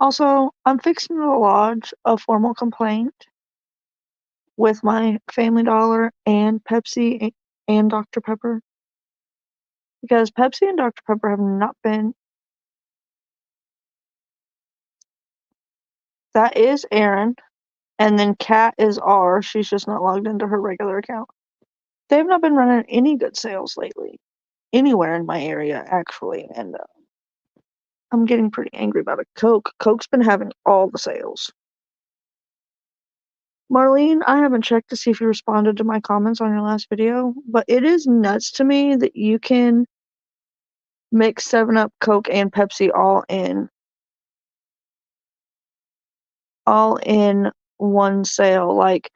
Also, I'm fixing to lodge a formal complaint with my Family Dollar and Pepsi and Dr. Pepper because Pepsi and Dr. Pepper have not been. That is Aaron, and then Kat is R. She's just not logged into her regular account. They've not been running any good sales lately, anywhere in my area, actually, and I'm getting pretty angry about it. Coke's been having all the sales. Marlene, I haven't checked to see if you responded to my comments on your last video, but it is nuts to me that you can mix 7-Up, Coke, and Pepsi all in one sale. Like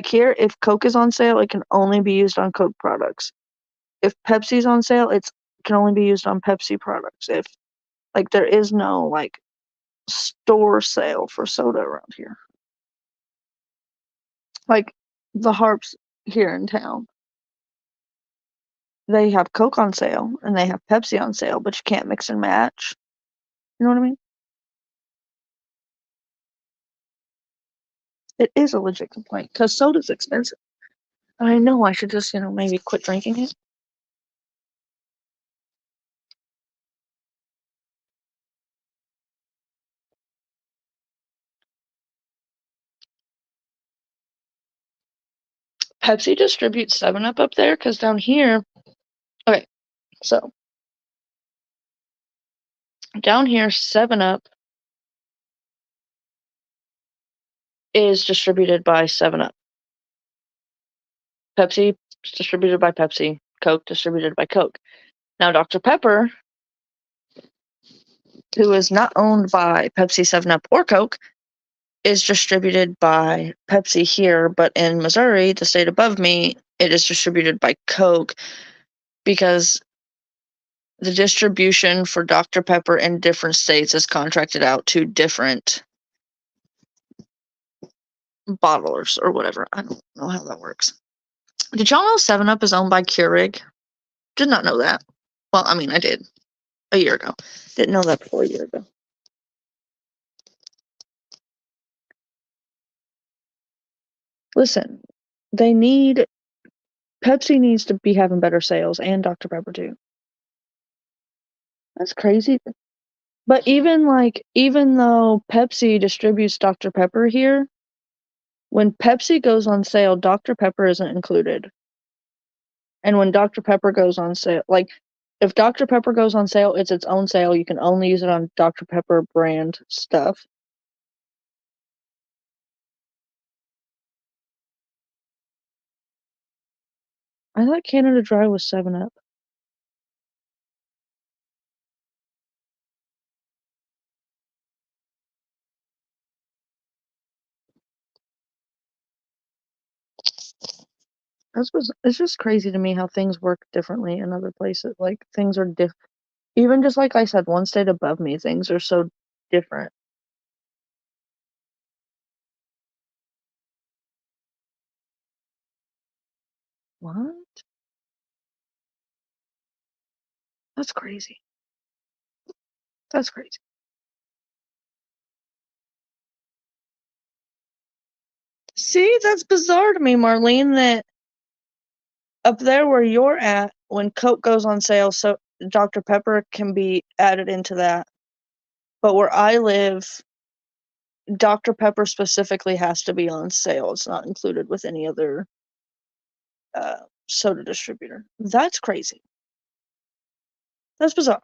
here, if Coke is on sale, it can only be used on Coke products. If Pepsi's on sale, it can only be used on Pepsi products. If there is no store sale for soda around here. Like the Harps here in town. They have Coke on sale and they have Pepsi on sale, but you can't mix and match. You know what I mean? It is a legit complaint because soda's expensive. I know I should just, maybe quit drinking it. Pepsi distributes 7-Up up there because down here, okay, so down here, 7-Up is distributed by 7-Up. Pepsi is distributed by Pepsi. Coke distributed by Coke. Now, Dr. Pepper, who is not owned by Pepsi, 7-Up, or Coke, is distributed by Pepsi here, but in Missouri, the state above me, it is distributed by Coke because the distribution for Dr. Pepper in different states is contracted out to different bottlers or whatever. I don't know how that works. Did y'all know 7-Up is owned by Keurig? Did not know that. Well, I mean, I did a year ago. Didn't know that before a year ago. Listen, Pepsi needs to be having better sales, and Dr. Pepper too. That's crazy. But even though Pepsi distributes Dr. Pepper here, when Pepsi goes on sale, Dr. Pepper isn't included. And when Dr. Pepper goes on sale, if Dr. Pepper goes on sale, it's its own sale. You can only use it on Dr. Pepper brand stuff. I thought Canada Dry was 7-Up. It's just crazy to me how things work differently in other places. Like things are even just like I said, one state above me, things are so different. What? That's crazy. That's crazy. See, that's bizarre to me, Marlene, that up there where you're at, when Coke goes on sale, so Dr. Pepper can be added into that. But where I live, Dr. Pepper specifically has to be on sale. It's not included with any other soda distributor. That's crazy. That's bizarre.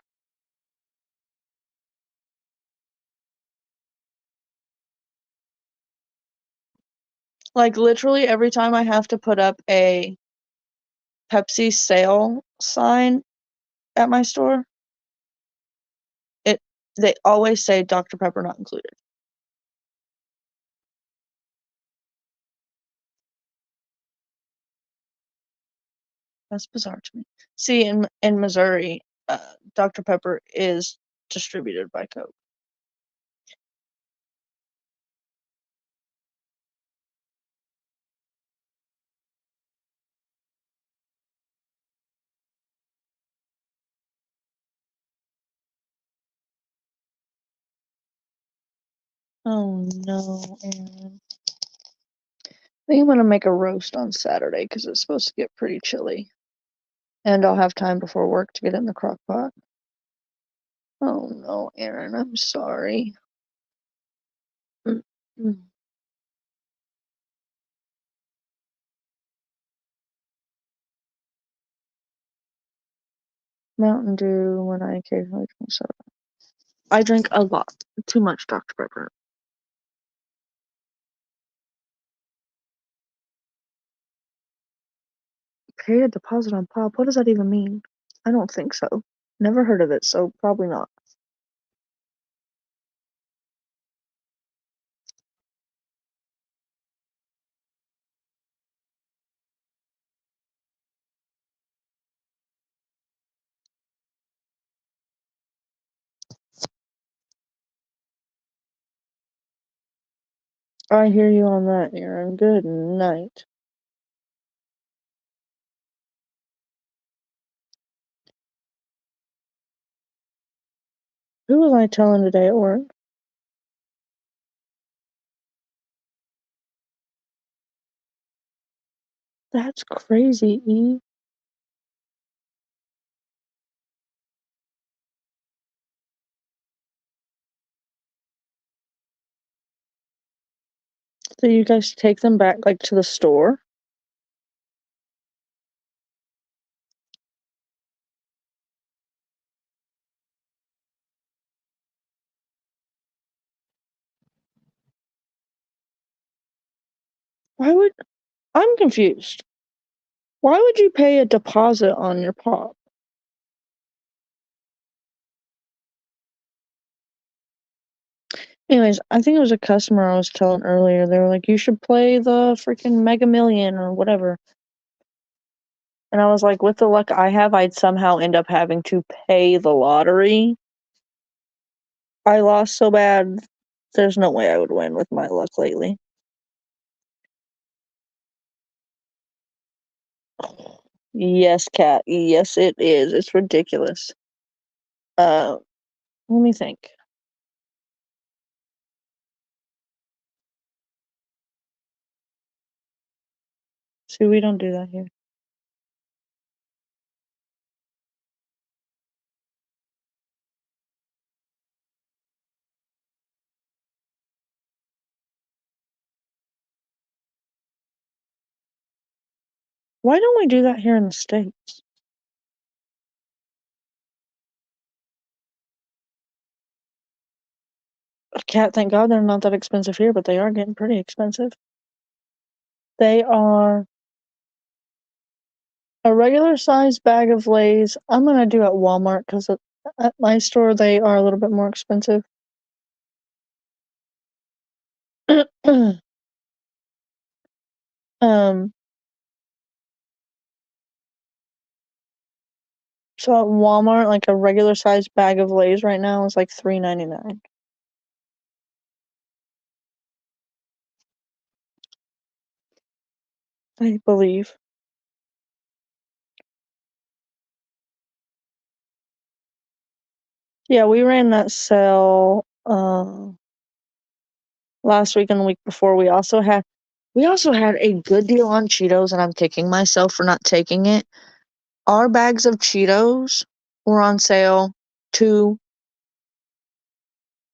Like literally every time I have to put up a Pepsi sale sign at my store, they always say Dr. Pepper not included. That's bizarre to me. See, in Missouri, Dr. Pepper is distributed by Coke. Oh no, Aaron. I think I'm gonna make a roast on Saturday because it's supposed to get pretty chilly. And I'll have time before work to get in the crock pot. Oh no, Aaron, I'm sorry. Mm-mm. Mountain Dew when I occasionally drink soda. I drink a lot. Too much Dr. Pepper. pay a deposit on pop. What does that even mean? I don't think so. Never heard of it, so probably not. I hear you on that, Aaron. Good night. Who was I telling today at work? That's crazy, E. So you guys take them back, like, to the store? I'm confused. Why would you pay a deposit on your pop? Anyways, I think it was a customer I was telling earlier. They were like, you should play the freaking Mega Million or whatever. And I was like, with the luck I have, I'd somehow end up having to pay the lottery. I lost so bad, there's no way I would win with my luck lately. Yes, Kat. Yes, it is. It's ridiculous. Let me think. See, we don't do that here. Why don't we do that here in the States? Cat, thank God they're not that expensive here, but they are getting pretty expensive. They are a regular size bag of Lay's. I'm gonna do at Walmart because at my store they are a little bit more expensive. So at Walmart, like a regular size bag of Lay's right now is like $3.99. I believe. Yeah, we ran that sale last week and the week before. We also had a good deal on Cheetos, and I'm kicking myself for not taking it. Our bags of Cheetos were on sale, two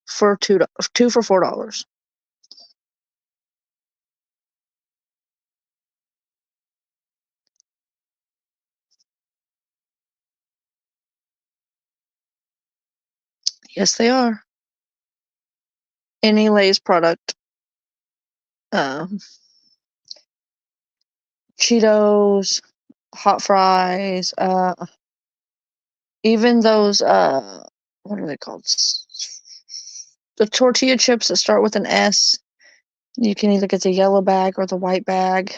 for $4. Yes, they are. Any Lay's product, Cheetos, hot fries, even those what are they called? The tortilla chips that start with an S. You can either get the yellow bag or the white bag.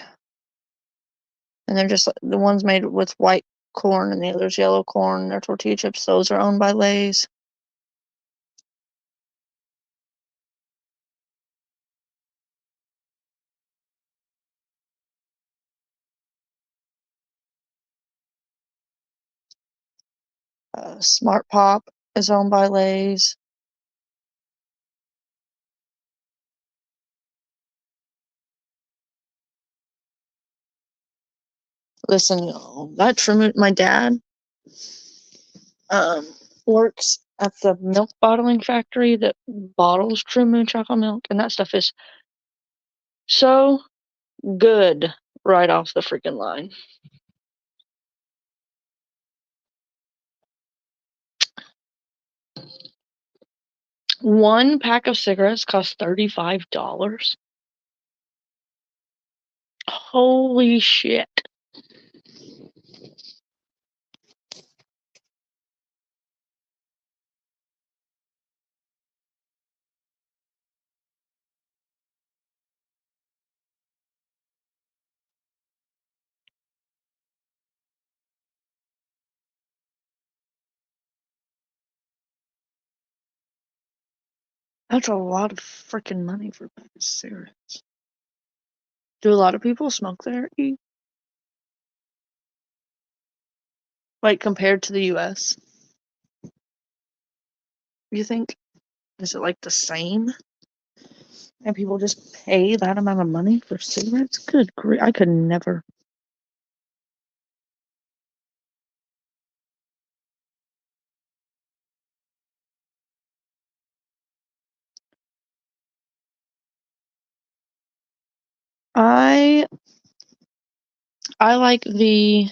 And they're just the ones made with white corn and the other's yellow corn. They're tortilla chips. Those are owned by Lay's. Smart Pop is owned by Lay's. Listen, y'all, that True my dad works at the milk bottling factory that bottles True Moon chocolate milk, and that stuff is so good right off the freaking line. One pack of cigarettes costs $35. Holy shit. That's a lot of freaking money for a pack of cigarettes. Do a lot of people smoke there? Like compared to the US? You think? Is it like the same? And people just pay that amount of money for cigarettes? Good grief. I could never. I like the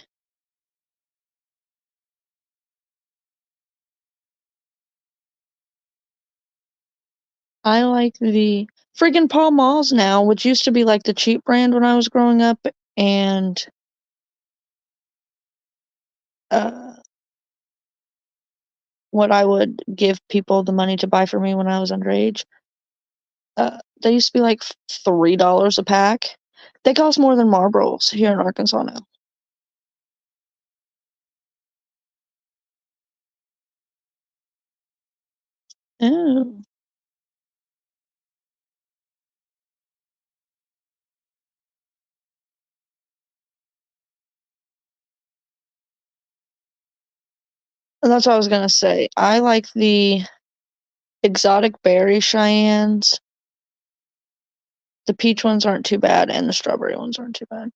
freaking Pall Malls now, which used to be like the cheap brand when I was growing up, and what I would give people the money to buy for me when I was underage. They used to be like $3 a pack. They cost more than Marlboros here in Arkansas now. Ew. And that's what I was gonna say. I like the exotic berry Cheyennes. The peach ones aren't too bad, and the strawberry ones aren't too bad.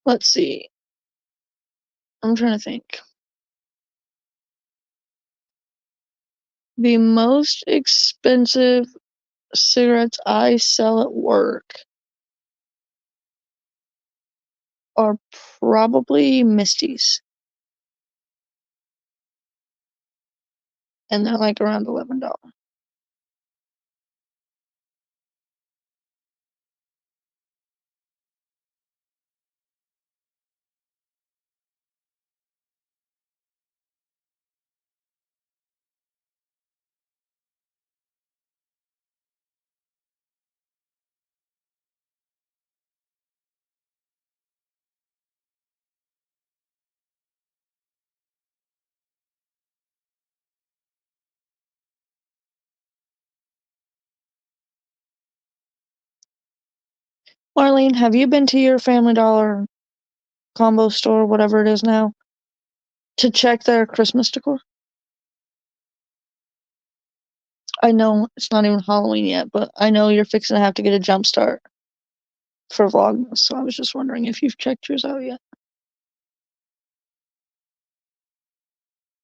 Let's see. I'm trying to think. The most expensive cigarettes I sell at work are probably Misty's. And they're like around $11. Marlene, have you been to your Family Dollar combo store, whatever it is now, to check their Christmas decor? I know it's not even Halloween yet, but I know you're fixing to have to get a jump start for Vlogmas, so I was just wondering if you've checked yours out yet.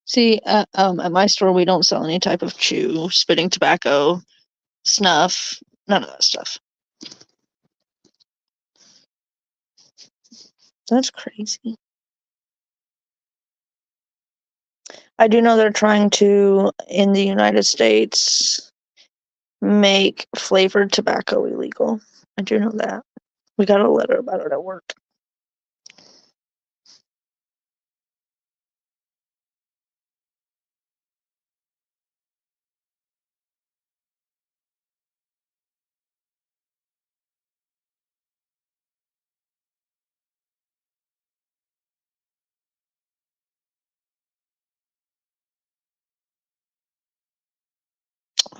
See, at my store, we don't sell any type of chew, spitting tobacco, snuff, none of that stuff. That's crazy. I do know they're trying to, in the United States, make flavored tobacco illegal. I do know that. We got a letter about it at work.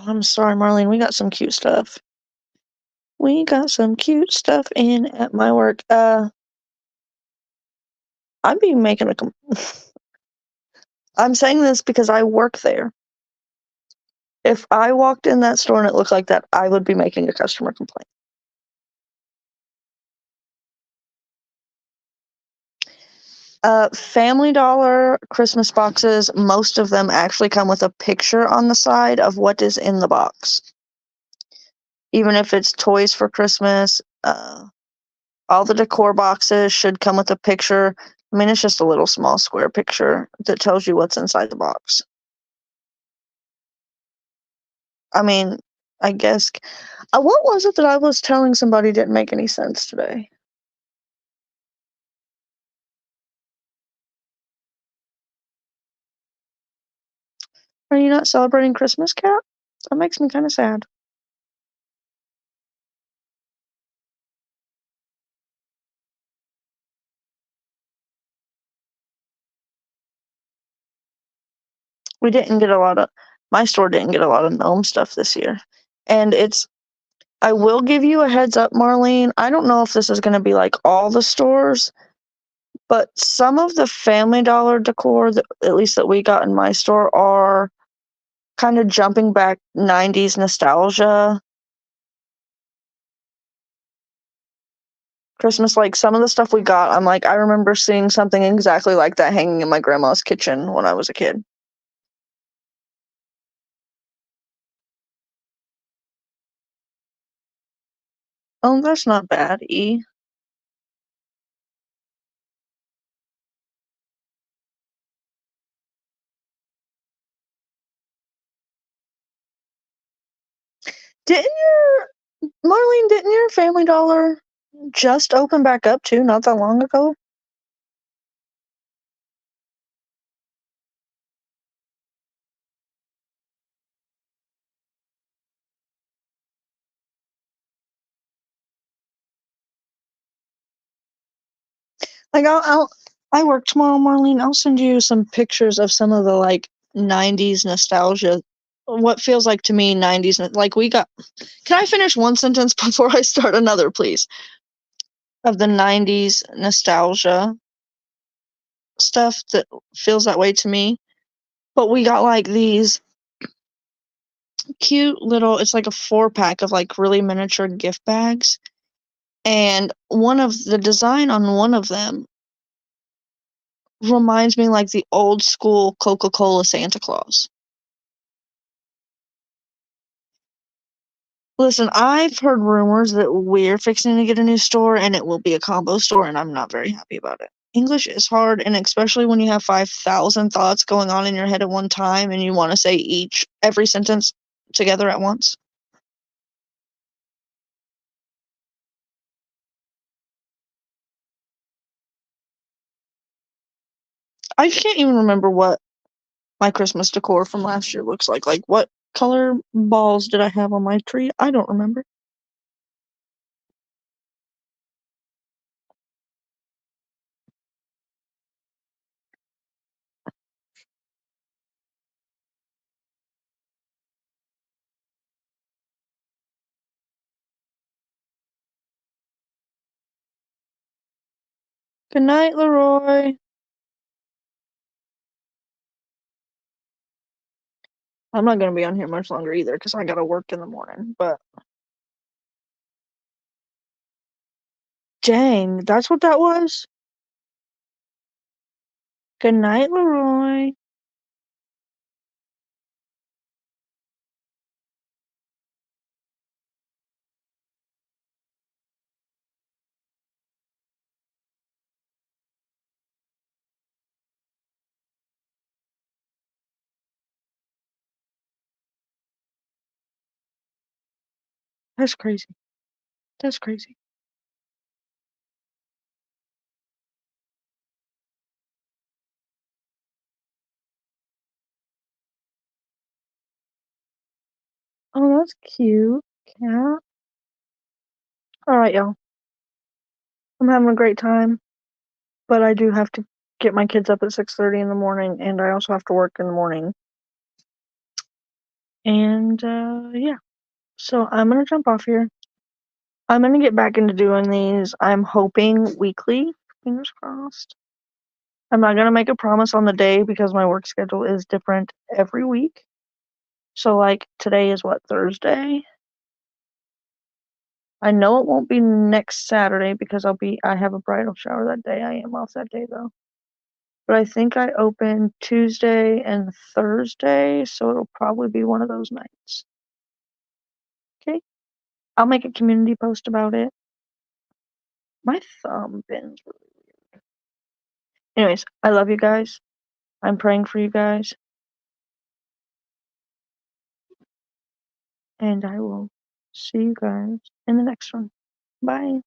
I'm sorry, Marlene. We got some cute stuff. We got some cute stuff in at my work. I'd be making a. I'm saying this because I work there. If I walked in that store and it looked like that, I would be making a customer complaint. Family Dollar Christmas boxes, most of them actually come with a picture on the side of what is in the box. Even if it's toys for Christmas, all the decor boxes should come with a picture. I mean, it's just a little small square picture that tells you what's inside the box. I mean, I guess. What was it that I was telling somebody didn't make any sense today? Are you not celebrating Christmas, Kat? That makes me kind of sad. We didn't get a lot of, my store didn't get a lot of gnome stuff this year. And I will give you a heads up, Marlene. I don't know if this is going to be like all the stores, but some of the Family Dollar decor, at least that we got in my store, are kind of jumping back 90s nostalgia. Christmas, like some of the stuff we got, I'm like, I remember seeing something exactly like that hanging in my grandma's kitchen when I was a kid. Oh, that's not bad, E. Marlene, didn't your Family Dollar just open back up too, not that long ago? Like I work tomorrow, Marlene. I'll send you some pictures of some of the like 90s nostalgia. What feels like to me 90s, like we got. Can I finish one sentence before I start another, please? Of the 90s nostalgia stuff that feels that way to me. But we got like these cute little, it's like a 4-pack of like really miniature gift bags. And one of the design on one of them reminds me like the old school Coca-Cola Santa Claus. Listen, I've heard rumors that we're fixing to get a new store and it will be a combo store, and I'm not very happy about it. English is hard, and especially when you have 5,000 thoughts going on in your head at one time and you want to say every sentence together at once. I can't even remember what my Christmas decor from last year looks like. Like, what color balls did I have on my tree? I don't remember. Good night, Leroy. I'm not going to be on here much longer either because I got to work in the morning. But dang, that's what that was? Good night, Leroy. That's crazy. That's crazy. Oh, that's cute. Cat. All right, y'all. I'm having a great time, but I do have to get my kids up at 6:30 in the morning, and I also have to work in the morning. And yeah, so I'm gonna jump off here. I'm gonna get back into doing these. I'm hoping weekly. Fingers crossed. I'm not gonna make a promise on the day because my work schedule is different every week. So like today is what, Thursday? I know it won't be next Saturday because I have a bridal shower that day. I am off that day though. But I think I open Tuesday and Thursday, so it'll probably be one of those nights. Okay? I'll make a community post about it. My thumb bends really weird. Anyways, I love you guys. I'm praying for you guys. And I will see you guys in the next one. Bye.